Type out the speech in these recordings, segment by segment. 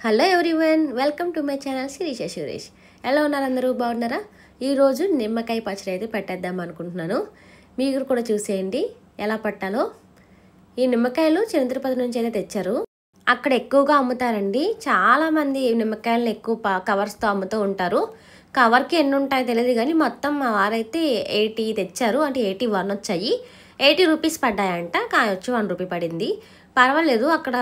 Hello everyone, welcome to my channel Shirisha Suresh. ఎలా ఉన్నారు అందరూ? బాగున్నారా? ఈరోజు నిమ్మకాయ పచ్చడి అయితే పట్టేద్దాం అనుకుంటున్నాను. మీరు కూడా చూసేయండి ఎలా పట్టాలో. ఈ నిమ్మకాయలు చిన్న తిరుపతి నుంచి అయితే తెచ్చారు. అక్కడ ఎక్కువగా అమ్ముతారండి. చాలామంది నిమ్మకాయలను ఎక్కువ కవర్స్తో అమ్ముతూ ఉంటారు. కవర్కి ఎన్ని ఉంటాయో తెలియదు కానీ మొత్తం మా వారైతే 80 తెచ్చారు. అంటే 81 వచ్చాయి. 80 రూపీస్ పడ్డాయంట. కాయ వచ్చి 1 రూపీ పడింది. పర్వాలేదు, అక్కడ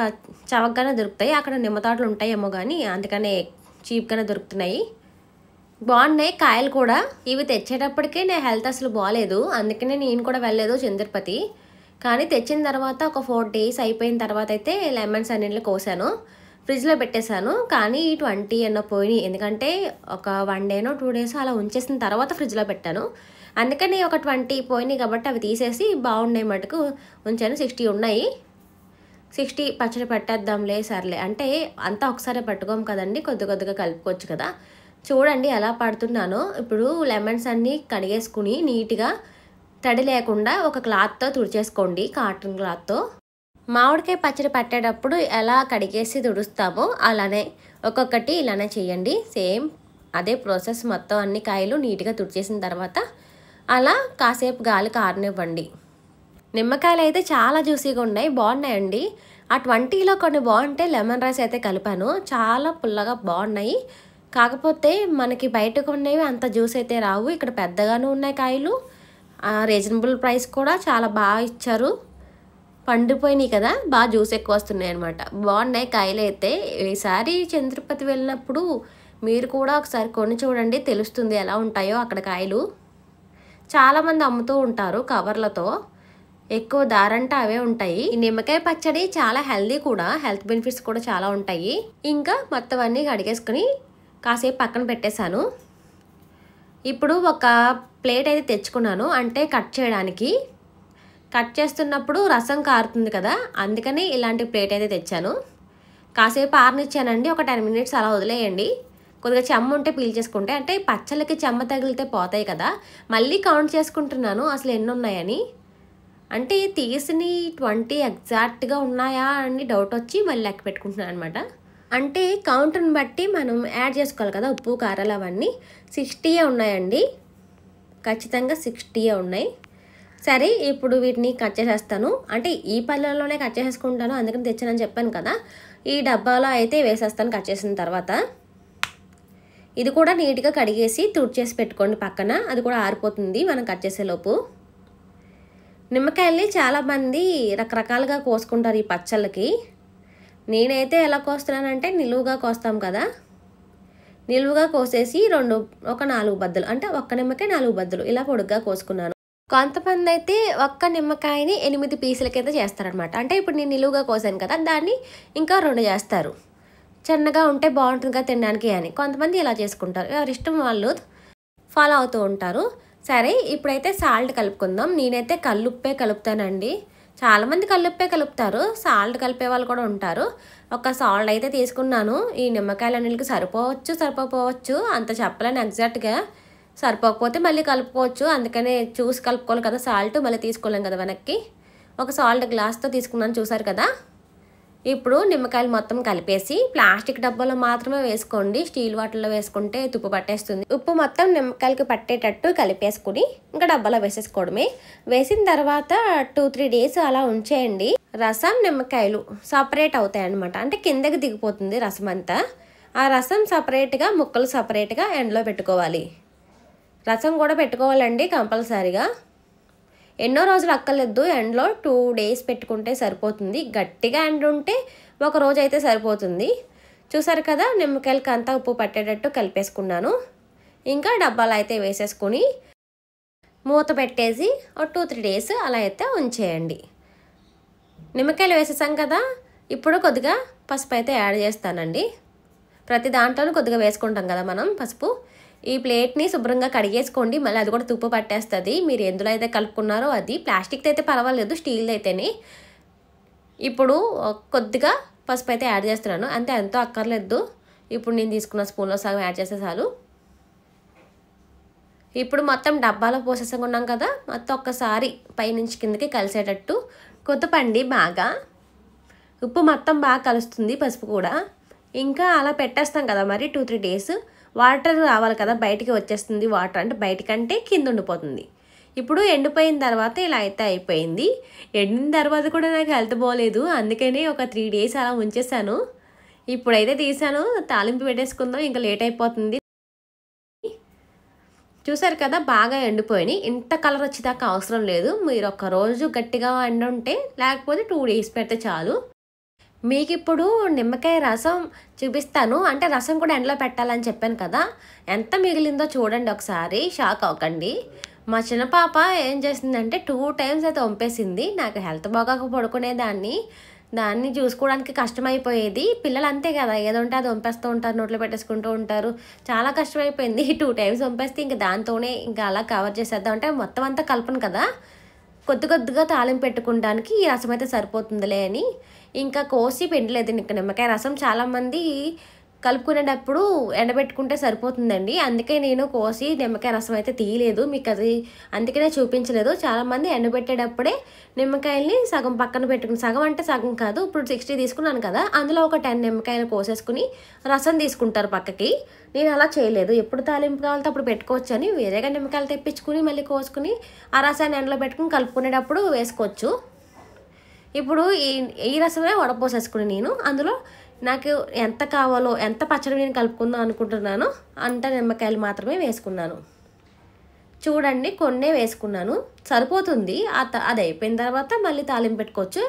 చవకగానే దొరుకుతాయి. అక్కడ నిమ్మతాట్లు ఉంటాయేమో కానీ అందుకనే చీప్గానే దొరుకుతున్నాయి. బాగున్నాయి కాయలు కూడా. ఇవి తెచ్చేటప్పటికే నా హెల్త్ అసలు బాగాలేదు, అందుకనే నేను కూడా వెళ్ళలేదు తిరుపతి. కానీ తెచ్చిన తర్వాత ఒక 4 days అయిపోయిన తర్వాత అయితే లెమన్స్ అన్నింటిలో కోసాను, ఫ్రిడ్జ్లో పెట్టేశాను. కానీ 20 ఎన్నో పోయినాయి. ఎందుకంటే ఒక 1 day 2 days అలా ఉంచేసిన తర్వాత ఫ్రిడ్జ్లో పెట్టాను. అందుకని ఒక 20 పోయినాయి కాబట్టి అవి తీసేసి బాగున్నాయి మటుకు ఉంచాను. 60 ఉన్నాయి. 60 పచ్చడి పెట్టేద్దాంలే సర్లే అంటే అంతా ఒకసారి పట్టుకోము కదండి, కొద్ది కొద్దిగా కలుపుకోవచ్చు కదా. చూడండి ఎలా పడుతున్నానో. ఇప్పుడు లెమన్స్ అన్నీ కడిగేసుకుని నీట్గా తడి లేకుండా ఒక క్లాత్తో తుడిచేసుకోండి, కాటన్ క్లాత్తో. మామిడికాయ పచ్చడి పట్టేటప్పుడు ఎలా కడిగేసి తుడుస్తామో అలానే ఒక్కొక్కటి ఇలానే చేయండి. సేమ్ అదే ప్రాసెస్. మొత్తం అన్ని కాయలు నీట్గా తుడిచేసిన తర్వాత అలా కాసేపు గాలి కారనివ్వండి. నిమ్మకాయలు అయితే చాలా జ్యూసీగా ఉన్నాయి, బాగున్నాయండి. ఆ 20లో కొన్ని బాగుంటే లెమన్ రైస్ అయితే కలిపాను, చాలా పుల్లగా బాగున్నాయి. కాకపోతే మనకి బయటకు ఉన్నవి అంత జ్యూస్ అయితే రావు. ఇక్కడ పెద్దగానే ఉన్నాయి కాయలు. రీజనబుల్ ప్రైస్ కూడా చాలా బాగా ఇచ్చారు. పండిపోయినాయి కదా, బాగా జ్యూస్ ఎక్కువ వస్తున్నాయి అనమాట. బాగున్నాయి కాయలు అయితే. ఈసారి తిరుపతి వెళ్ళినప్పుడు మీరు కూడా ఒకసారి కొని చూడండి, తెలుస్తుంది ఎలా ఉంటాయో అక్కడ కాయలు. చాలామంది అమ్ముతూ ఉంటారు కవర్లతో. ఎక్కువ దారంటే అవే ఉంటాయి. ఈ నిమ్మకాయ పచ్చడి చాలా హెల్దీ కూడా, హెల్త్ బెనిఫిట్స్ కూడా చాలా ఉంటాయి. ఇంకా మొత్తం అన్నీ కడిగేసుకుని కాసేపు పక్కన పెట్టేశాను. ఇప్పుడు ఒక ప్లేట్ అయితే తెచ్చుకున్నాను, అంటే కట్ చేయడానికి. కట్ చేస్తున్నప్పుడు రసం కారుతుంది కదా, అందుకని ఇలాంటి ప్లేట్ అయితే తెచ్చాను. కాసేపు ఆరనిచ్చానండి, ఒక 10 minutes అలా వదిలేయండి. కొద్దిగా చెమ్మ ఉంటే పీల్చేసుకుంటే, అంటే పచ్చళ్ళకి చెమ్మ తగిలితే పోతాయి కదా. మళ్ళీ కౌంట్ చేసుకుంటున్నాను అసలు ఎన్ని ఉన్నాయని. అంటే తీసిని 20 ఎగ్జాక్ట్గా ఉన్నాయా అని డౌట్ వచ్చి మళ్ళీ లెక్క పెట్టుకుంటున్నాను అనమాట. అంటే కౌంట్ని బట్టి మనం యాడ్ చేసుకోవాలి కదా, ఉప్పు కారాలు అవన్నీ. 60 ఉన్నాయండి, ఖచ్చితంగా 60 ఉన్నాయి. సరే, ఇప్పుడు వీటిని కట్ చేసేస్తాను. అంటే ఈ పళ్ళల్లోనే కట్ చేసేసుకుంటాను, అందుకని తెచ్చానని చెప్పాను కదా. ఈ డబ్బాలో అయితే వేసేస్తాను కట్ చేసిన తర్వాత. ఇది కూడా నీట్గా కడిగేసి తుడిచేసి పెట్టుకోండి పక్కన, అది కూడా ఆరిపోతుంది మనం కట్ చేసేలోపు. నిమ్మకాయల్ని చాలామంది రకరకాలుగా కోసుకుంటారు ఈ పచ్చళ్ళకి. నేనైతే ఎలా కోస్తున్నానంటే నిలువుగా కోస్తాం కదా, నిలువుగా కోసేసి ఒక 4 బద్దలు, అంటే ఒక్క నిమ్మకాయ 4 బద్దలు ఇలా పొడుగ్గా కోసుకున్నాను. కొంతమంది అయితే ఒక్క నిమ్మకాయని 8 పీసులకైతే చేస్తారనమాట. అంటే ఇప్పుడు నేను నిలువుగా కోసాను కదా, దాన్ని ఇంకా 2 చేస్తారు. చిన్నగా ఉంటే బాగుంటుంది కదా తినడానికి అని. కొంతమంది ఇలా చేసుకుంటారు, ఎవరి ఇష్టం వాళ్ళు ఫాలో అవుతూ ఉంటారు. సరే, ఇప్పుడైతే సాల్ట్ కలుపుకుందాం. నేనైతే కల్లుప్పే కలుపుతానండి. చాలామంది కల్లుప్పే కలుపుతారు, సాల్ట్ కలిపే వాళ్ళు కూడా ఉంటారు. ఒక సాల్ట్ అయితే తీసుకున్నాను. ఈ నిమ్మకాయలన్నిటికి సరిపోవచ్చు అంత చెప్పలేను ఎగ్జాక్ట్గా. సరిపోకపోతే మళ్ళీ కలుపుకోవచ్చు, అందుకనే చూసి కలుపుకోవాలి కదా. సాల్ట్ మళ్ళీ తీసుకోలేం కదా వెనక్కి. ఒక సాల్ట్ గ్లాస్తో తీసుకున్నాను, చూసారు కదా. ఇప్పుడు నిమ్మకాయలు మొత్తం కలిపేసి ప్లాస్టిక్ డబ్బాలో మాత్రమే వేసుకోండి, స్టీల్ వాటర్లో వేసుకుంటే తుప్పు పట్టేస్తుంది. ఉప్పు మొత్తం నిమ్మకాయలకి పట్టేటట్టు కలిపేసుకుని ఇంకా డబ్బాలో వేసేసుకోవడమే. వేసిన తర్వాత 2-3 days అలా ఉంచేయండి. రసం నిమ్మకాయలు సపరేట్ అవుతాయి అన్నమాట. అంటే కిందకి దిగిపోతుంది రసం అంతా. ఆ రసం సపరేట్గా, ముక్కలు సపరేట్గా ఎండలో పెట్టుకోవాలి. రసం కూడా పెట్టుకోవాలండి కంపల్సరీగా. ఎన్నో రోజులు అక్కర్లేదు, ఎండలో 2 days పెట్టుకుంటే సరిపోతుంది. గట్టిగా ఎండ ఉంటే ఒక రోజు అయితే సరిపోతుంది. చూసారు కదా, నిమ్మకాయలకి అంతా ఉప్పు పట్టేటట్టు కలిపేసుకున్నాను. ఇంకా డబ్బాలు అయితే వేసేసుకుని మూత పెట్టేసి ఒక 2-3 days అలా అయితే ఉంచేయండి. నిమ్మకాయలు వేసేసాం కదా, ఇప్పుడు కొద్దిగా పసుపు అయితే యాడ్ చేస్తానండి. ప్రతి దాంట్లోనూ కొద్దిగా వేసుకుంటాం కదా మనం పసుపు. ఈ ప్లేట్ని శుభ్రంగా కడిగేసుకోండి, మళ్ళీ అది కూడా తుప్పు పట్టేస్తుంది. మీరు ఎందులో అయితే కలుపుకున్నారో అది. ప్లాస్టిక్ది అయితే పర్వాలేదు, స్టీల్ది అయితేనే. ఇప్పుడు కొద్దిగా పసుపు అయితే యాడ్ చేస్తున్నాను, అంతే, ఎంతో అక్కర్లేదు. ఇప్పుడు నేను తీసుకున్న స్పూన్లో సగం యాడ్ చేసే చాలు. ఇప్పుడు మొత్తం డబ్బాలో పోసేసుకున్నాం కదా, మొత్తం ఒక్కసారి పైనుంచి కిందకి కలిసేటట్టు కొద్దిపండి బాగా. ఉప్పు మొత్తం బాగా కలుస్తుంది, పసుపు కూడా. ఇంకా అలా పెట్టేస్తాం కదా మరి 2-3 డేస్. వాటర్ రావాలి కదా, బయటికి వచ్చేస్తుంది వాటర్, అంటే బయటికంటే కింద ఉండిపోతుంది. ఇప్పుడు ఎండిపోయిన తర్వాత ఇలా అయితే అయిపోయింది. ఎండిన తర్వాత కూడా నాకు హెల్త్ బాగోలేదు, అందుకని ఒక 3 డేస్ అలా ఉంచేసాను. ఇప్పుడైతే తీసాను, తాలింపు పెట్టేసుకుందాం, ఇంకా లేట్ అయిపోతుంది. చూసారు కదా బాగా ఎండిపోయినాయి. ఇంత కలర్ వచ్చేదాకా అవసరం లేదు, మీరు ఒక రోజు గట్టిగా ఎండుంటే, లేకపోతే 2 డేస్ పెడితే చాలు. మీకు ఇప్పుడు నిమ్మకాయ రసం చూపిస్తాను, అంటే రసం కూడా ఎండలో పెట్టాలని చెప్పాను కదా, ఎంత మిగిలిందో చూడండి ఒకసారి, షాక్ అవ్వకండి. మా చిన్న పాప ఏం చేసిందంటే 2 టైమ్స్ అయితే వంపేసింది. నాకు హెల్త్ బాగాక పడుకునేదాన్ని, దాన్ని చూసుకోవడానికి కష్టమైపోయేది. పిల్లలు అంతే కదా, ఏదో ఉంటే అది వంపేస్తూ ఉంటారు, నోట్లో పెట్టేసుకుంటూ ఉంటారు, చాలా కష్టమైపోయింది. 2 టైమ్స్ వంపేస్తే ఇంక దాంతోనే ఇంకా అలా కవర్ చేసేద్దాం, అంటే మొత్తం అంతా కలపను కదా, కొద్ది కొద్దిగా తాలింపు పెట్టుకోవడానికి ఈ రసం అయితే సరిపోతుందిలే అని ఇంకా కోసి పిండలేదు. ఇంకా నిమ్మకాయ రసం చాలామంది కలుపుకునేటప్పుడు ఎండబెట్టుకుంటే సరిపోతుందండి, అందుకే నేను కోసి నిమ్మకాయ రసం అయితే తీయలేదు మీకు, అది అందుకనే చూపించలేదు. చాలామంది ఎండబెట్టేటప్పుడే నిమ్మకాయల్ని సగం పక్కన పెట్టుకుని, సగం అంటే సగం కాదు, ఇప్పుడు 60 తీసుకున్నాను కదా, అందులో ఒక 10 నిమ్మకాయలు కోసేసుకుని రసం తీసుకుంటారు పక్కకి. నేను అలా చేయలేదు, ఎప్పుడు తాలింపు కావాలంటే అప్పుడు పెట్టుకోవచ్చు అని వేరేగా నిమ్మకాయలు తెప్పించుకుని మళ్ళీ కోసుకుని ఆ రసాన్ని ఎండలో పెట్టుకుని కలుపుకునేటప్పుడు వేసుకోవచ్చు. ఇప్పుడు ఈ రసమే వడపోసేసుకుని నేను అందులో నాకు ఎంత కావాలో, ఎంత పచ్చడి నేను కలుపుకుందాం అనుకుంటున్నానో అంత నిమ్మకాయలు మాత్రమే వేసుకున్నాను. చూడండి కొన్నే వేసుకున్నాను, సరిపోతుంది. అది అయిపోయిన తర్వాత మళ్ళీ తాలింపు పెట్టుకోవచ్చు.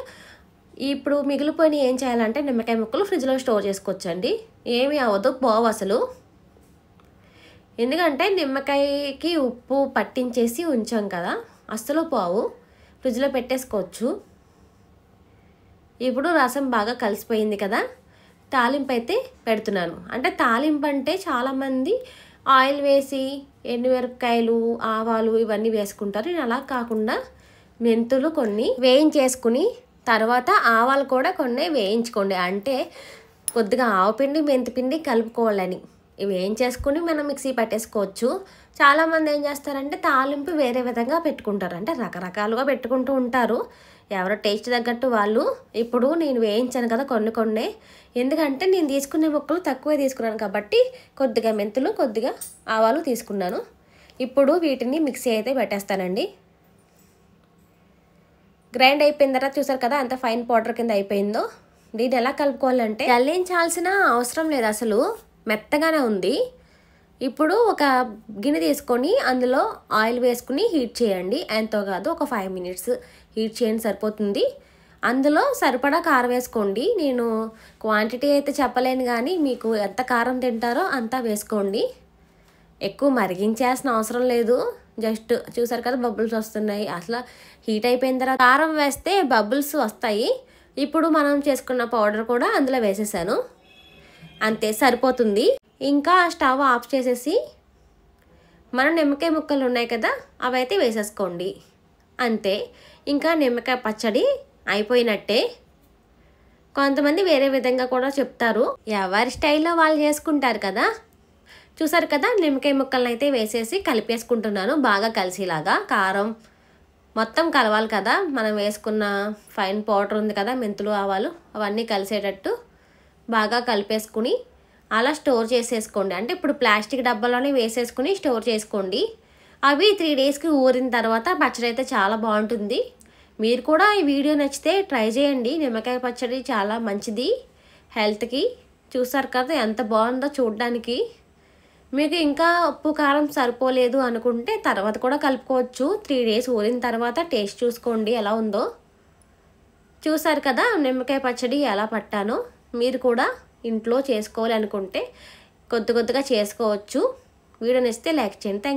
ఇప్పుడు మిగిలిపోయిన ఏం చేయాలంటే నిమ్మకాయ ముక్కలు ఫ్రిడ్జ్లో స్టోర్ చేసుకోవచ్చు అండి, ఏమీ అవ్వదు, పోవు అసలు. ఎందుకంటే నిమ్మకాయకి ఉప్పు పట్టించేసి ఉంచాం కదా, అస్సలు పోవు, ఫ్రిడ్జ్లో పెట్టేసుకోవచ్చు. ఇప్పుడు రసం బాగా కలిసిపోయింది కదా, తాలింపు అయితే పెడుతున్నాను. అంటే తాలింపు అంటే చాలామంది ఆయిల్ వేసి ఎండుమిరపకాయలు, ఆవాలు ఇవన్నీ వేసుకుంటారు. నేను అలా కాకుండా మెంతులు కొన్ని వేయించేసుకుని తర్వాత ఆవాలు కూడా కొన్ని వేయించుకోండి, అంటే కొద్దిగా ఆవపిండి మెంతిపిండి కలుపుకోవాలని ఇవి వేయించేసుకుని మనం మిక్సీ పట్టేసుకోవచ్చు. చాలామంది ఏం చేస్తారంటే తాలింపు వేరే విధంగా పెట్టుకుంటారు, అంటే రకరకాలుగా పెట్టుకుంటూ ఉంటారు, ఎవరో టేస్ట్ తగ్గట్టు వాళ్ళు. ఇప్పుడు నేను వేయించాను కదా కొన్ని, ఎందుకంటే నేను తీసుకునే ముక్కలు తక్కువే తీసుకున్నాను కాబట్టి కొద్దిగా మెంతులు కొద్దిగా ఆవాలు తీసుకున్నాను. ఇప్పుడు వీటిని మిక్సీ అయితే పెట్టేస్తానండి. గ్రైండ్ అయిపోయిన తర్వాత చూసారు కదా అంత ఫైన్ పౌడర్ కింద అయిపోయిందో. దీన్ని ఎలా కలుపుకోవాలంటే జల్లించాల్సిన అవసరం లేదు, అసలు మెత్తగానే ఉంది. ఇప్పుడు ఒక గిన్నె తీసుకొని అందులో ఆయిల్ వేసుకుని హీట్ చేయండి, ఎంతో కాదు ఒక 5 minutes హీట్ చేయండి సరిపోతుంది. అందులో సరిపడా కారం వేసుకోండి, నేను క్వాంటిటీ అయితే చెప్పలేను కానీ మీకు ఎంత కారం తింటారో అంతా వేసుకోండి. ఎక్కువ మరిగించాల్సిన అవసరం లేదు, జస్ట్ చూసారు కదా బబుల్స్ వస్తున్నాయి. అసలు హీట్ అయిపోయిన తర్వాత కారం వేస్తే బబుల్స్ వస్తాయి. ఇప్పుడు మనం చేసుకున్న పౌడర్ కూడా అందులో వేసేసాను, అంతే సరిపోతుంది. ఇంకా స్టవ్ ఆఫ్ చేసేసి మన నిమ్మకాయ ముక్కలు ఉన్నాయి కదా అవైతే వేసేసుకోండి, అంతే. ఇంకా నిమ్మకాయ పచ్చడి అయిపోయినట్టే. కొంతమంది వేరే విధంగా కూడా చెప్తారు, ఎవరి స్టైల్లో వాళ్ళు చేసుకుంటారు కదా. చూసారు కదా నిమ్మకాయ ముక్కలను అయితే వేసేసి కలిపేసుకుంటున్నాను, బాగా కలిసేలాగా. కారం మొత్తం కలవాలి కదా, మనం వేసుకున్న ఫైన్ పౌడర్ ఉంది కదా, మెంతులు ఆవాలు అవన్నీ కలిసేటట్టు బాగా కలిపేసుకుని అలా స్టోర్ చేసేసుకోండి. అంటే ఇప్పుడు ప్లాస్టిక్ డబ్బాలోనే వేసేసుకుని స్టోర్ చేసుకోండి. అవి 3 డేస్కి ఊరిన తర్వాత పచ్చడి అయితే చాలా బాగుంటుంది. మీరు కూడా ఈ వీడియో నచ్చితే ట్రై చేయండి, నిమ్మకాయ పచ్చడి చాలా మంచిది హెల్త్కి. చూసారు కదా ఎంత బాగుందో చూడడానికి. మీకు ఇంకా ఉప్పు కారం సరిపోలేదు అనుకుంటే తర్వాత కూడా కలుపుకోవచ్చు. 3 డేస్ ఊరిన తర్వాత టేస్ట్ చూసుకోండి ఎలా ఉందో. చూసారు కదా నిమ్మకాయ పచ్చడి ఎలా పట్టానో. మీరు కూడా ఇంట్లో చేసుకోవాలి అనుకుంటే కొద్దిగా చేసుకోవచ్చు. వీడియో నచ్చితే లైక్ చేయండి. Thank you.